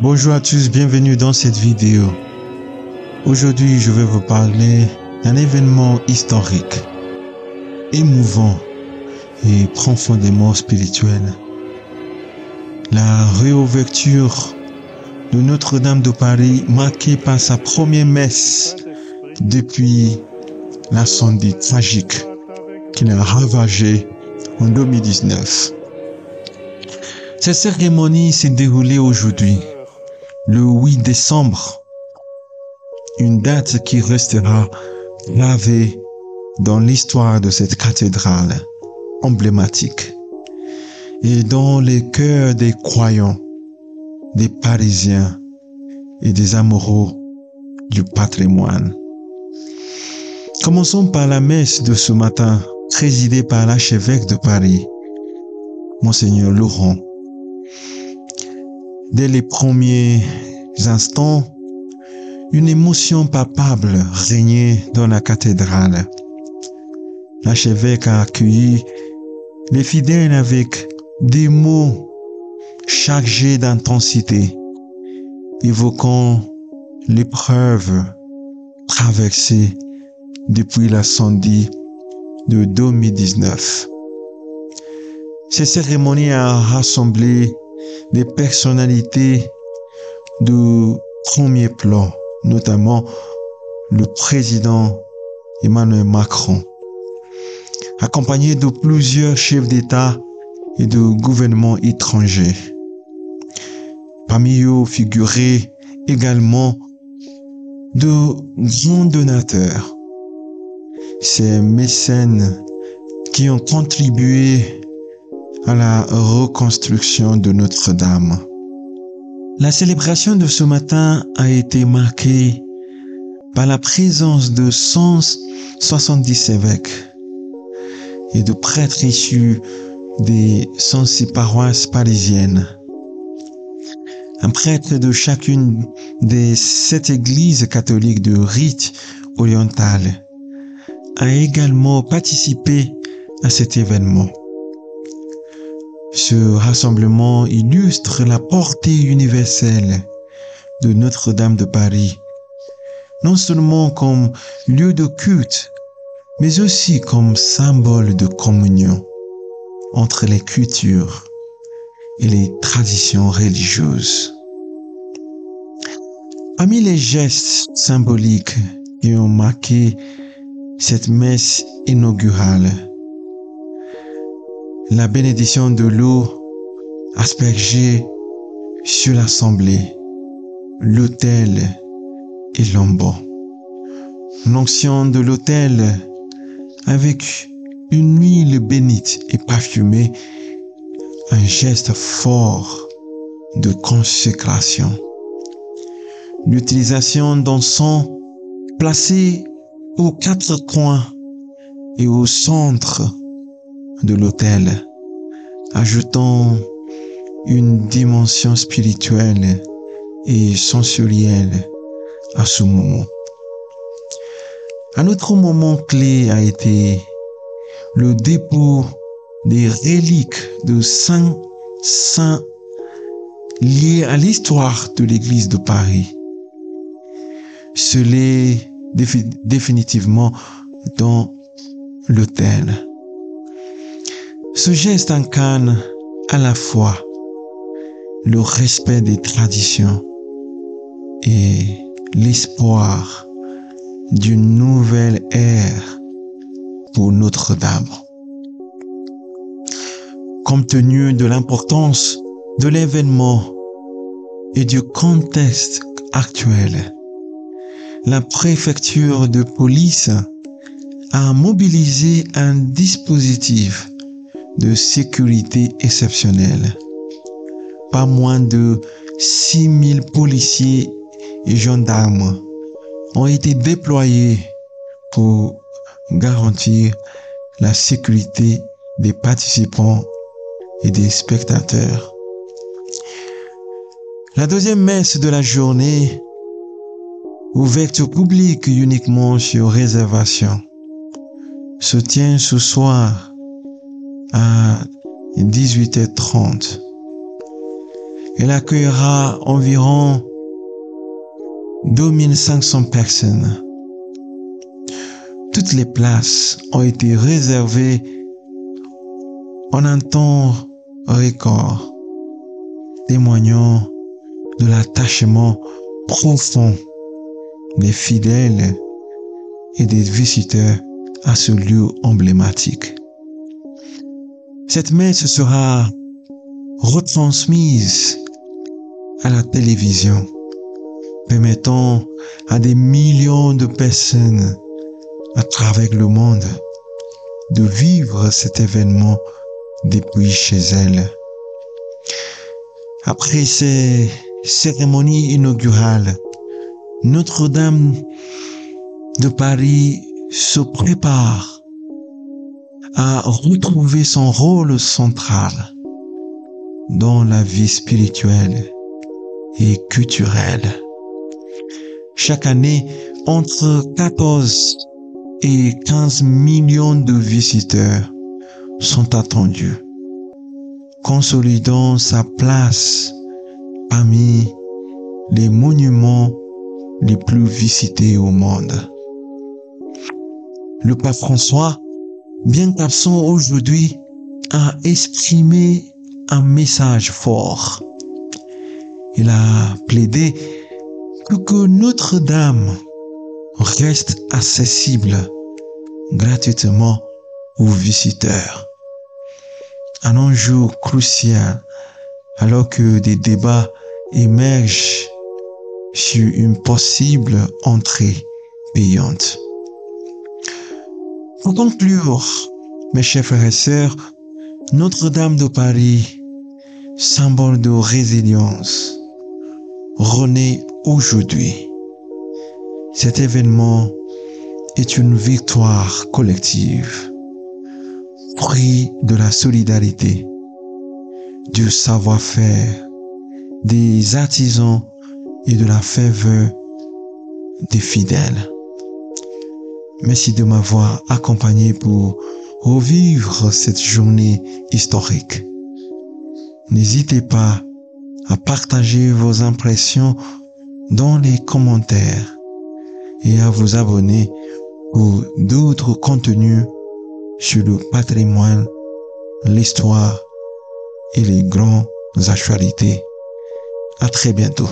Bonjour à tous, bienvenue dans cette vidéo. Aujourd'hui, je vais vous parler d'un événement historique, émouvant et profondément spirituel. La réouverture de Notre-Dame de Paris, marquée par sa première messe depuis l'incendie tragique qui l'a ravagé en 2019. Cette cérémonie s'est déroulée aujourd'hui, le 8 décembre, une date qui restera gravée dans l'histoire de cette cathédrale emblématique et dans les cœurs des croyants, des Parisiens et des amoureux du patrimoine. Commençons par la messe de ce matin, présidée par l'archevêque de Paris, Monseigneur Laurent. Dès les premiers instants, une émotion palpable régnait dans la cathédrale. L'archevêque a accueilli les fidèles avec des mots chargés d'intensité, évoquant l'épreuve traversée depuis l'incendie de 2019. Cette cérémonie a rassemblé des personnalités de premier plan, notamment le président Emmanuel Macron, accompagné de plusieurs chefs d'État et de gouvernements étrangers. Parmi eux figuraient également de grands donateurs, ces mécènes qui ont contribué à la reconstruction de Notre-Dame. La célébration de ce matin a été marquée par la présence de 170 évêques et de prêtres issus des 106 paroisses parisiennes. Un prêtre de chacune des 7 églises catholiques de rite oriental a également participé à cet événement. Ce rassemblement illustre la portée universelle de Notre-Dame de Paris, non seulement comme lieu de culte, mais aussi comme symbole de communion entre les cultures et les traditions religieuses. Parmi les gestes symboliques qui ont marqué cette messe inaugurale, la bénédiction de l'eau aspergée sur l'assemblée, l'autel et l'ambon. L'onction de l'autel avec une huile bénite et parfumée, un geste fort de consécration. L'utilisation d'encens placé aux 4 coins et au centre de l'autel, ajoutant une dimension spirituelle et sensorielle à ce moment. Un autre moment clé a été le dépôt des reliques de 5 saints liés à l'histoire de l'église de Paris, scellés définitivement dans l'autel. Ce geste incarne à la fois le respect des traditions et l'espoir d'une nouvelle ère pour Notre-Dame. Compte tenu de l'importance de l'événement et du contexte actuel, la préfecture de police a mobilisé un dispositif de sécurité exceptionnelle. Pas moins de 6000 policiers et gendarmes ont été déployés pour garantir la sécurité des participants et des spectateurs. La deuxième messe de la journée, ouverte au public uniquement sur réservation, se tient ce soir à 18h30. Elle accueillera environ 2500 personnes. Toutes les places ont été réservées en un temps record, témoignant de l'attachement profond des fidèles et des visiteurs à ce lieu emblématique. Cette messe sera retransmise à la télévision, permettant à des millions de personnes à travers le monde de vivre cet événement depuis chez elles. Après ces cérémonies inaugurales, Notre-Dame de Paris se prépare à retrouver son rôle central dans la vie spirituelle et culturelle. Chaque année, entre 14 et 15 millions de visiteurs sont attendus, consolidant sa place parmi les monuments les plus visités au monde. Le pape François, bien qu'absent aujourd'hui, a exprimé un message fort. Il a plaidé pour que Notre-Dame reste accessible gratuitement aux visiteurs. Un enjeu crucial alors que des débats émergent sur une possible entrée payante. Pour conclure, mes chers frères et sœurs, Notre-Dame de Paris, symbole de résilience, renaît aujourd'hui. Cet événement est une victoire collective, fruit de la solidarité, du savoir-faire, des artisans et de la ferveur des fidèles. Merci de m'avoir accompagné pour revivre cette journée historique. N'hésitez pas à partager vos impressions dans les commentaires et à vous abonner pour d'autres contenus sur le patrimoine, l'histoire et les grandes actualités. À très bientôt.